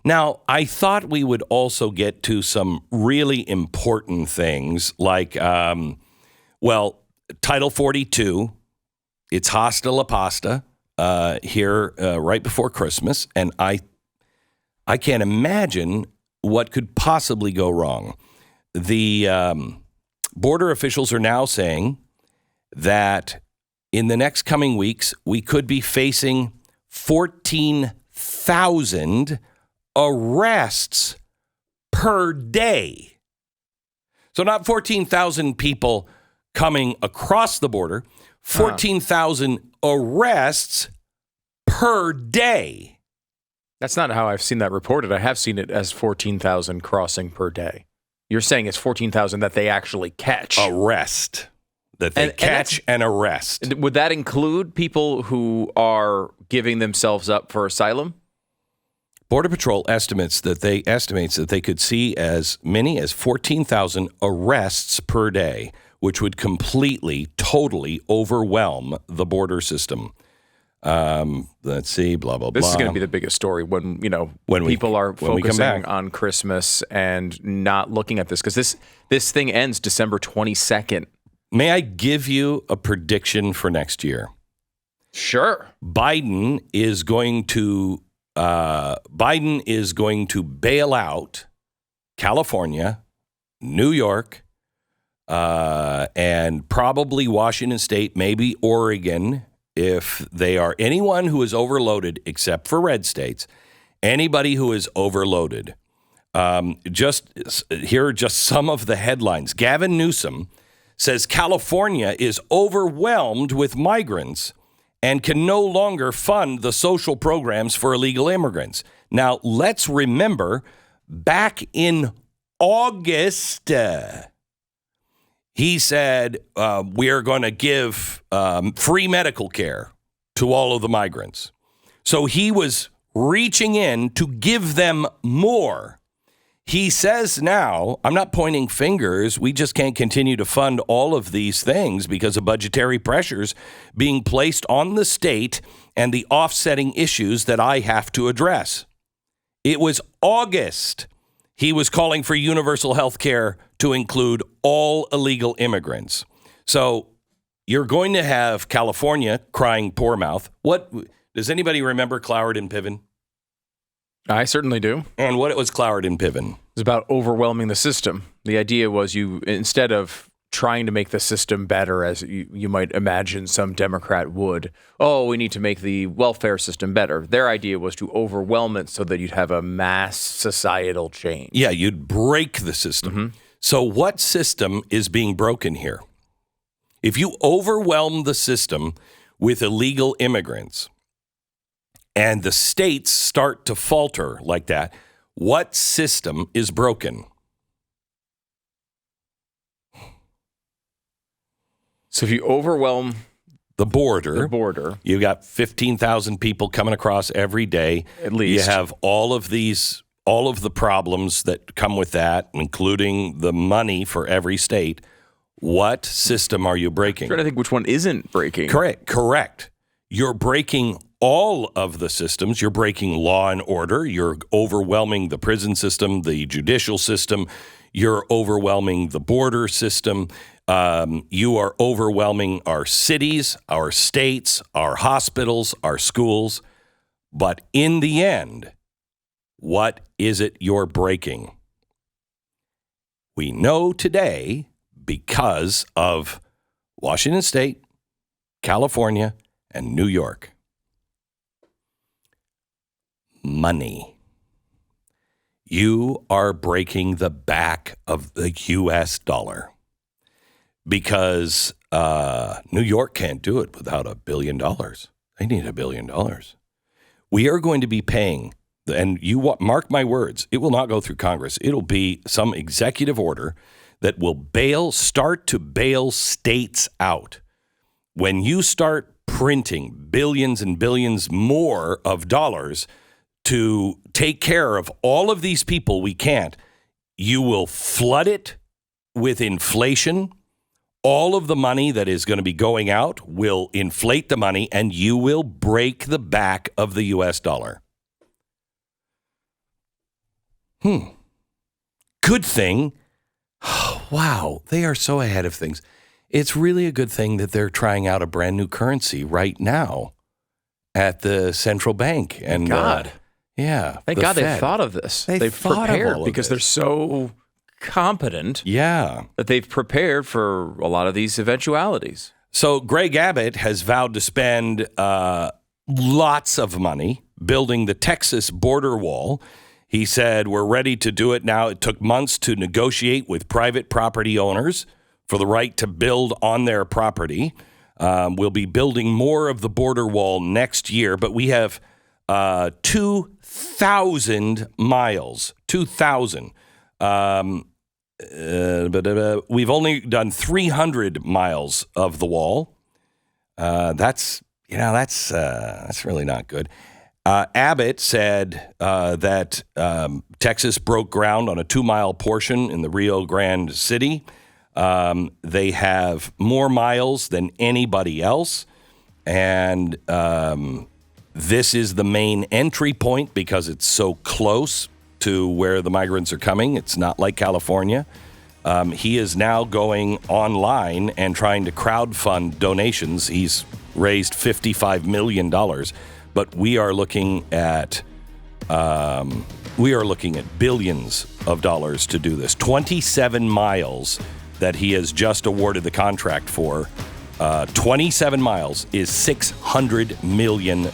Now, I thought we would also get to some really important things like, Title 42, it's hasta la pasta here right before Christmas, and I can't imagine what could possibly go wrong. The border officials are now saying that in the next coming weeks, we could be facing 14,000 arrests per day. So not 14,000 people coming across the border, 14,000 arrests per day. That's not how I've seen that reported. I have seen it as 14,000 crossing per day. You're saying it's 14,000 that they actually catch. Arrest. That they catch and arrest. Would that include people who are giving themselves up for asylum? Border Patrol estimates that they could see as many as 14,000 arrests per day, which would completely, totally overwhelm the border system. Let's see, blah, blah, blah. This is going to be the biggest story when people are focusing on Christmas and not looking at this, because this thing ends December 22nd. May I give you a prediction for next year? Sure. Biden is going to bail out California, New York, and probably Washington State, maybe Oregon, if they are anyone who is overloaded, except for red states, anybody who is overloaded. Here are just some of the headlines. Gavin Newsom says California is overwhelmed with migrants and can no longer fund the social programs for illegal immigrants. Now, let's remember, back in August, he said, we are going to give free medical care to all of the migrants. So he was reaching in to give them more. He says now, I'm not pointing fingers, we just can't continue to fund all of these things because of budgetary pressures being placed on the state and the offsetting issues that I have to address. It was August. He was calling for universal health care to include all illegal immigrants. So you're going to have California crying poor mouth. What does anybody remember Cloward and Piven? I certainly do. And what was Cloward and Piven? It's about overwhelming the system. The idea was instead of trying to make the system better, as you might imagine some Democrat would, we need to make the welfare system better. Their idea was to overwhelm it so that you'd have a mass societal change. Yeah, you'd break the system. Mm-hmm. So what system is being broken here? If you overwhelm the system with illegal immigrants and the states start to falter like that, what system is broken? So if you overwhelm the border, you got 15,000 people coming across every day. At least. You have all of the problems that come with that, including the money for every state. What system are you breaking? I'm trying to think which one isn't breaking. Correct. You're breaking all of the systems. You're breaking law and order. You're overwhelming the prison system, the judicial system. You're overwhelming the border system. You are overwhelming our cities, our states, our hospitals, our schools. But in the end, what is it you're breaking? We know today because of Washington State, California, and New York. Money. You are breaking the back of the U.S. dollar because New York can't do it without $1 billion. They need $1 billion. We are going to be paying, and mark my words, it will not go through Congress. It'll be some executive order that will start to bail states out. When you start printing billions and billions more of dollars to take care of all of these people we can't, you will flood it with inflation. All of the money that is going to be going out will inflate the money, and you will break the back of the U.S. dollar. Good thing. Wow, they are so ahead of things. It's really a good thing that they're trying out a brand new currency right now at the central bank. And God. Thank God Fed. they've thought of this. They've thought of prepared all of because this. they're so competent Yeah. that they've prepared for a lot of these eventualities. So Greg Abbott has vowed to spend lots of money building the Texas border wall. He said, we're ready to do it now. It took months to negotiate with private property owners for the right to build on their property. We'll be building more of the border wall next year, but we have 2,000 miles. 2,000. But we've only done 300 miles of the wall. That's really not good. Abbott said that Texas broke ground on a 2-mile portion in the Rio Grande City. They have more miles than anybody else. And this is the main entry point because it's so close to where the migrants are coming. It's not like California. He is now going online and trying to crowdfund donations. He's raised $55 million, but we are looking at billions of dollars to do this. 27 miles that he has just awarded the contract for. 27 miles is $600 million.